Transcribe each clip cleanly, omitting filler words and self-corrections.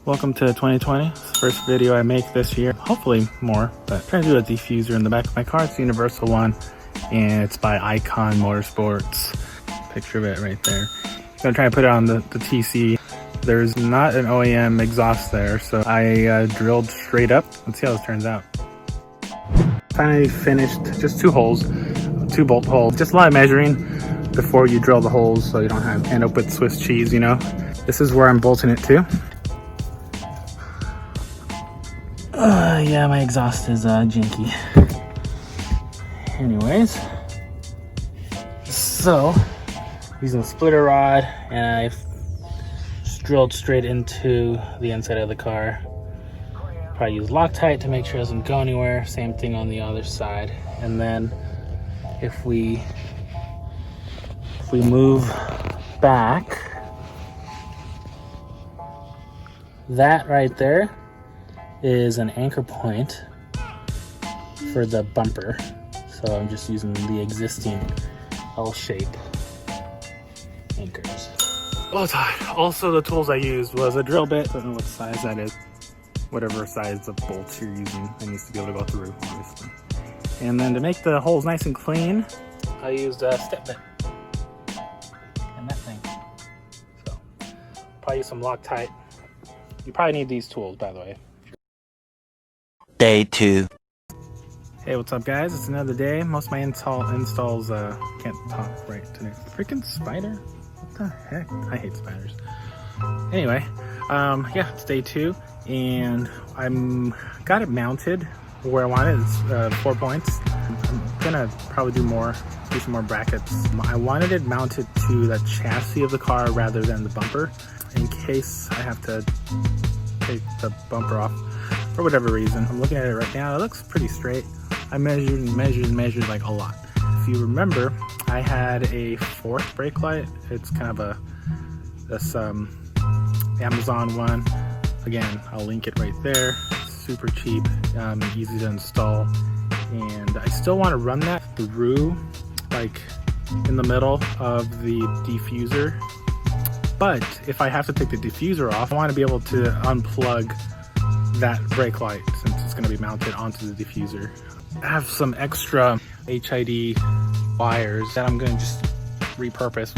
Welcome to 2020. It's the first video I make this year. Hopefully more, but I'm trying to do a diffuser in the back of my car. It's the universal one, and it's by Icon Motorsports. Picture of it right there. I'm gonna try to put it on the TC. There's not an OEM exhaust there, so I drilled straight up. Let's see how this turns out. Finally finished just 2 holes, 2 bolt holes. Just a lot of measuring before you drill the holes so you don't end up with Swiss cheese, you know. This is where I'm bolting it to. Yeah, my exhaust is janky. Anyways, so using a splitter rod, and I've drilled straight into the inside of the car. Probably use Loctite to make sure it doesn't go anywhere. Same thing on the other side. And then if we move back, that right there is an anchor point for the bumper. So I'm just using the existing L-shape anchors. Also, the tools I used was a drill bit. I don't know what size that is. Whatever size of bolts you're using, it needs to be able to go through, obviously. And then to make the holes nice and clean, I used a step bit and that thing. So probably use some Loctite. You probably need these tools, by the way. Day 2. Hey, what's up, guys? It's another day. Most of my installs can't talk right today. Freaking spider? What the heck? I hate spiders. Anyway, yeah, it's day 2, and got it mounted where I want it. It's 4 points. I'm gonna probably do some more brackets. I wanted it mounted to the chassis of the car rather than the bumper, in case I have to take the bumper off for whatever reason. I'm looking at it right now. It looks pretty straight. I measured like a lot. If you remember, I had a 4th brake light. It's kind of this Amazon one. Again, I'll link it right there. Super cheap, easy to install. And I still want to run that through, like in the middle of the diffuser. But if I have to take the diffuser off, I want to be able to unplug that brake light since it's going to be mounted onto the diffuser. I have some extra HID wires that I'm going to just repurpose,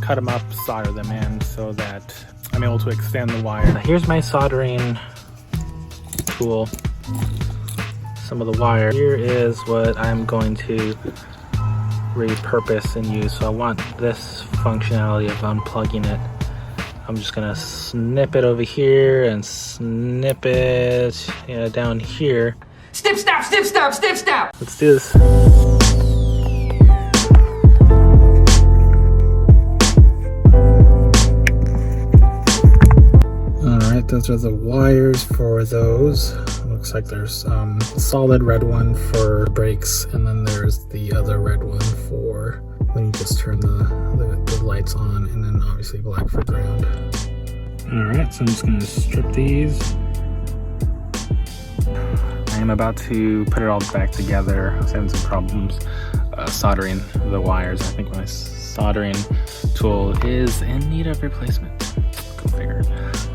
cut them up, solder them in so that I'm able to extend the wire. Here's my soldering tool. Some of the wire. Here is what I'm going to repurpose and use. So I want this functionality of unplugging it. I'm just gonna snip it over here and snip it down here. Snip, snap, snip, snap, snip, snap. Let's do this. Alright, those are the wires for those. Looks like there's a solid red one for brakes, and then there's the other red one for when you just turn the lights on, and then obviously black for ground. Alright, so I'm just going to strip these. I am about to put it all back together. I was having some problems soldering the wires. I think my soldering tool is in need of replacement. Go figure.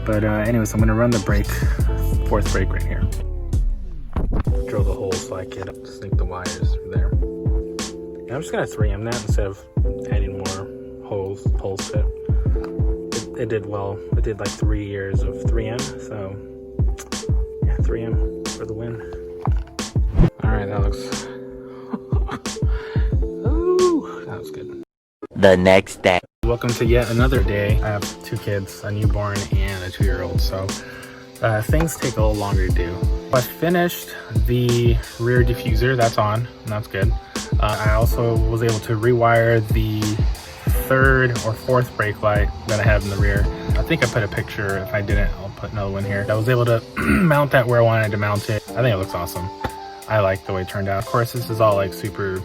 But anyways, I'm going to run the 4th brake right here. Drill the hole so I can sink the wires through there. And I'm just going to 3M that instead of adding more holes to it. It did well. It did like 3 years of 3M, so yeah, 3M for the win. Alright, that looks... Ooh, that was good. The next day. Welcome to yet another day. I have 2 kids, a newborn and a 2-year-old, so things take a little longer to do. I finished the rear diffuser. That's on, and that's good. I also was able to rewire the 3rd or 4th brake light that I have in the rear. I think I put a picture. If I didn't, I'll put another one here. I was able to mount that where I wanted to mount it. I think it looks awesome. I like the way it turned out. Of course, this is all like super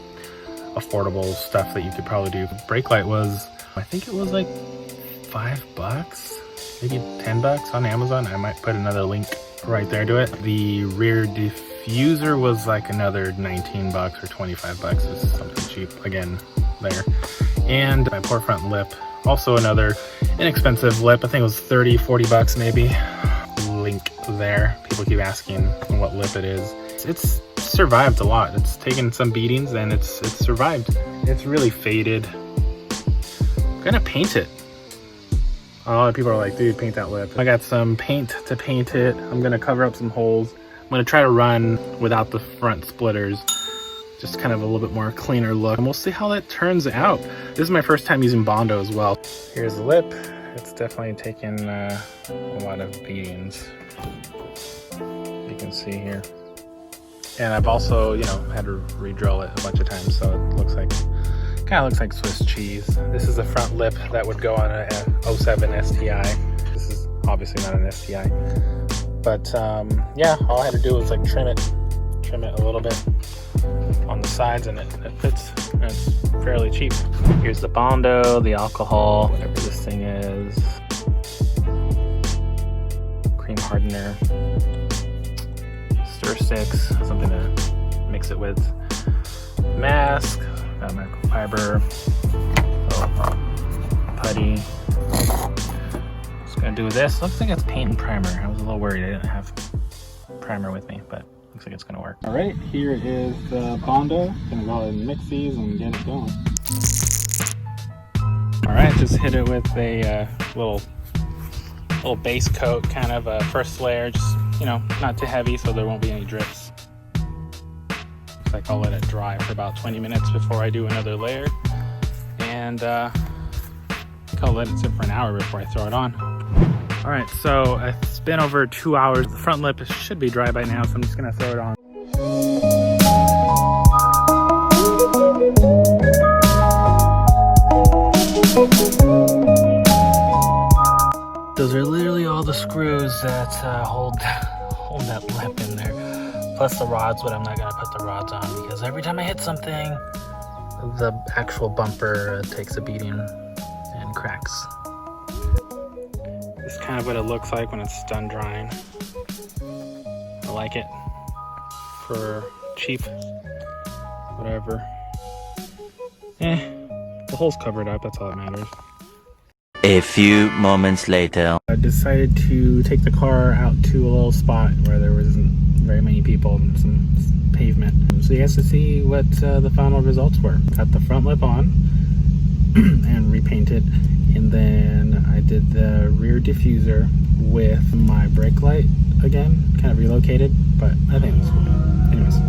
affordable stuff that you could probably do. The brake light was, I think it was like $5, maybe $10 on Amazon. I might put another link right there to it. The rear diffuser was like another $19 or $25. Is something cheap again there. And my port front lip, also another inexpensive lip. I think it was $30-40 maybe. there. People keep asking what lip it is. It's survived a lot. It's taken some beatings and it's survived. It's really faded. I'm gonna paint it. A lot of people are like, dude, paint that lip. I got some paint to paint it. I'm gonna cover up some holes. I'm gonna try to run without the front splitters. Just kind of a little bit more cleaner look. And we'll see how that turns out. This is my first time using Bondo as well. Here's the lip. It's definitely taken a lot of beatings. You can see here. And I've also, you know, had to re-drill it a bunch of times, so it looks like, kind of looks like Swiss cheese. This is the front lip that would go on a 07 STI. This is obviously not an STI. But yeah, all I had to do was like trim it a little bit on the sides, and it fits, and it's fairly cheap. Here's the Bondo, the alcohol, whatever this thing is, cream hardener, stir sticks, something to mix it with, mask, got microfiber, putty. Just gonna do this. Looks like it's paint and primer. I was a little worried I didn't have primer with me, but looks like it's gonna work. All right, here is the Bondo. Gonna go ahead and mix these and get it going. All right, just hit it with a little base coat, kind of a first layer, just, you know, not too heavy so there won't be any drips. Looks like I'll let it dry for about 20 minutes before I do another layer. And I'll let it sit for an hour before I throw it on. All right, so it's been over 2 hours. The front lip should be dry by now, so I'm just gonna throw it on. Those are literally all the screws that hold that lip in there. Plus the rods, but I'm not gonna put the rods on because every time I hit something, the actual bumper takes a beating and cracks. This is kind of what it looks like when it's done drying. I like it for cheap, whatever. The hole's covered up, that's all that matters. A few moments later. I decided to take the car out to a little spot where there wasn't very many people and some pavement. So you guys to see what the final results were. Got the front lip on and repainted. And then I did the rear diffuser with my brake light again, kind of relocated, but I think it was cool. Anyways.